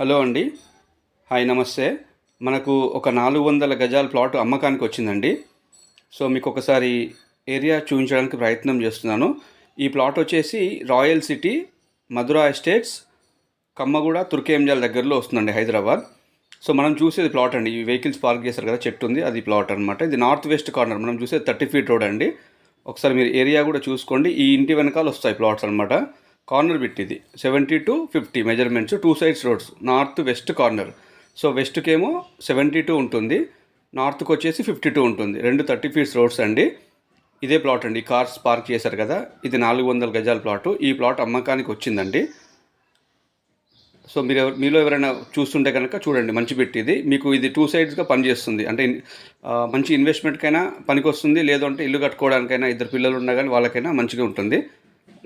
Hello అండి. Hi నమస్తే. మనకు ఒక 400 గజాల ప్లాట్ అమ్మకానికి వచ్చిందండి. సో మీకు ఒకసారి ఏరియా చూపించడానికి ప్రయత్నం చేస్తున్నాను. ఈ ప్లాట్ వచ్చేసి royal city Madhura Estates Kammaguda Turkayamjal దగ్గరలో వస్తుందండి, హైదరాబాద్. సో మనం చూసేది ప్లాట్ అండి. ఈ వెహికల్స్ పార్క్ చేస్తారు కదా, చెట్టు ఉంది, అది ప్లాట్ అనమాట. ఇది నార్త్ వెస్ట్ కార్నర్. మనం చూసేది 30 ఫీట్ రోడ్ అండి. ఒకసారి మీరు ఏరియా కూడా చూసుకోండి. ఈ ఇంటి వెనకాల వస్తాయి ప్లాట్స్ అనమాట. కార్నర్ బిట్ ఇది 70 to 50 measurements, 2 sides roads, north west corner. So వెస్ట్కి ఏమో 72 ఉంటుంది, నార్త్కి వచ్చేసి 52 ఉంటుంది. రెండు 30 ఫీట్స్ రోడ్స్ అండి. ఇదే ప్లాట్ అండి. కార్స్ పార్క్ చేశారు కదా, ఇది 400 గజాల ప్లాటు. ఈ ప్లాట్ అమ్మకానికి వచ్చిందండి. సో మీలో ఎవరైనా చూస్తుంటే కనుక చూడండి, మంచి బిట్ ఇది. మీకు ఇది 2 సైడ్స్గా పనిచేస్తుంది. అంటే మంచి ఇన్వెస్ట్మెంట్కైనా పనికి వస్తుంది, లేదంటే ఇల్లు కట్టుకోవడానికైనా, ఇద్దరు పిల్లలు ఉన్నా కానీ వాళ్ళకైనా మంచిగా ఉంటుంది.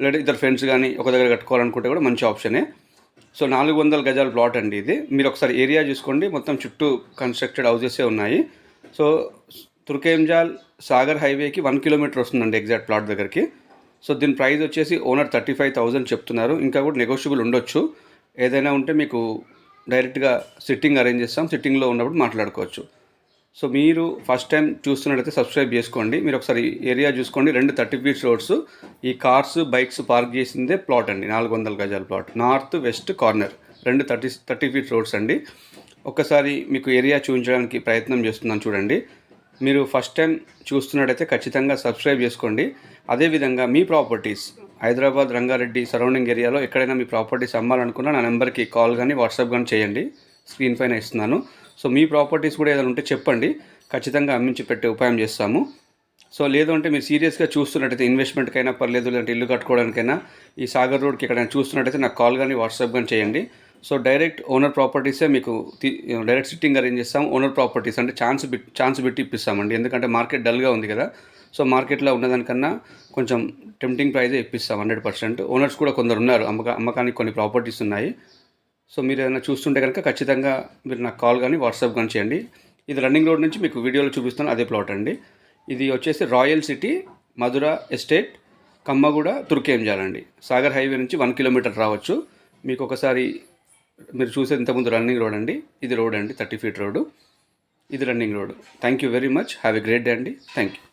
లేదా ఇద్దరు ఫ్రెండ్స్ కానీ ఒక దగ్గర కట్టుకోవాలనుకుంటే కూడా మంచి ఆప్షనే. సో 400 గజాల ప్లాట్ అండి ఇది. మీరు ఒకసారి ఏరియా చూసుకోండి, మొత్తం చుట్టూ కన్స్ట్రక్టెడ్ హౌసెసే ఉన్నాయి. సో తుర్కేంజాల్ సాగర్ హైవేకి 1 కిలోమీటర్ వస్తుందండి ఎగ్జాక్ట్ ప్లాట్ దగ్గరికి. సో దీని ప్రైస్ వచ్చేసి ఓనర్ 35,000 చెప్తున్నారు. ఇంకా కూడా నెగోషియబుల్ ఉండొచ్చు. ఏదైనా ఉంటే మీకు డైరెక్ట్గా సిట్టింగ్ అరేంజ్ చేస్తాం, సిట్టింగ్లో ఉన్నప్పుడు మాట్లాడుకోవచ్చు. సో మీరు ఫస్ట్ టైం చూస్తున్నట్టయితే సబ్స్క్రైబ్ చేసుకోండి. మీరు ఒకసారి ఏరియా చూసుకోండి. రెండు 30 ఫీట్స్ రోడ్స్, ఈ కార్స్ బైక్స్ పార్క్ చేసిందే ప్లాట్ అండి. 400 గజాల ప్లాట్, నార్త్ వెస్ట్ కార్నర్, రెండు 30 ఫీట్స్ రోడ్స్ అండి. ఒక్కసారి మీకు ఏరియా చూపించడానికి ప్రయత్నం చేస్తున్నాను చూడండి. మీరు ఫస్ట్ టైం చూస్తున్నట్టయితే ఖచ్చితంగా సబ్స్క్రైబ్ చేసుకోండి. అదేవిధంగా మీ ప్రాపర్టీస్ హైదరాబాద్, రంగారెడ్డి సరౌండింగ్ ఏరియాలో ఎక్కడైనా మీ ప్రాపర్టీస్ అమ్మాలనుకున్నా నా నెంబర్కి కాల్ కానీ వాట్సాప్ కానీ చేయండి, స్క్రీన్ పైన ఇస్తున్నాను. సో మీ ప్రాపర్టీస్ కూడా ఏదైనా ఉంటే చెప్పండి, ఖచ్చితంగా అమ్మించి పెట్టే ఉపాయం చేస్తాము. సో లేదు అంటే మీరు సీరియస్గా చూస్తున్నట్టయితే ఇన్వెస్ట్మెంట్కైనా పర్లేదు, లేదంటే ఇల్లు కట్టుకోవడానికైనా ఈ సాగర్ రోడ్కి ఎక్కడైనా చూస్తున్నట్టయితే నాకు కాల్ కానీ వాట్సాప్ కానీ చేయండి. సో డైరెక్ట్ ఓనర్ ప్రాపర్టీసే మీకు డైరెక్ట్ సిట్టింగ్ అరేంజ్ చేస్తాం. ఓనర్ ప్రాపర్టీస్ అంటే ఛాన్స్ పెట్టి ఇప్పిస్తామండి. ఎందుకంటే మార్కెట్ డల్గా ఉంది కదా. సో మార్కెట్లో ఉన్నదానికన్నా కొంచెం టెంప్టింగ్ ప్రైజే ఇప్పిస్తాం 100%. ఓనర్స్ కూడా కొందరు ఉన్నారు, అమ్మకానికి కొన్ని ప్రాపర్టీస్ ఉన్నాయి. సో మీరు ఏదైనా చూస్తుంటే కనుక ఖచ్చితంగా మీరు నాకు కాల్ కానీ వాట్సాప్ కానీ చేయండి. ఇది రన్నింగ్ రోడ్ నుంచి మీకు వీడియోలో చూపిస్తాను, అదే ప్లాట్ అండి. ఇది వచ్చేసి royal city Madhura estate Kammaguda Turkayamjal అండి. సాగర్ హైవే నుంచి 1 కిలోమీటర్ రావచ్చు. మీకు ఒకసారి మీరు చూసే ఇంతకుముందు రన్నింగ్ రోడ్ అండి, ఇది రోడ్ అండి, 30 ఫీట్ రోడ్డు, ఇది running road. Thank you very much. Have a great day అండి. Thank you.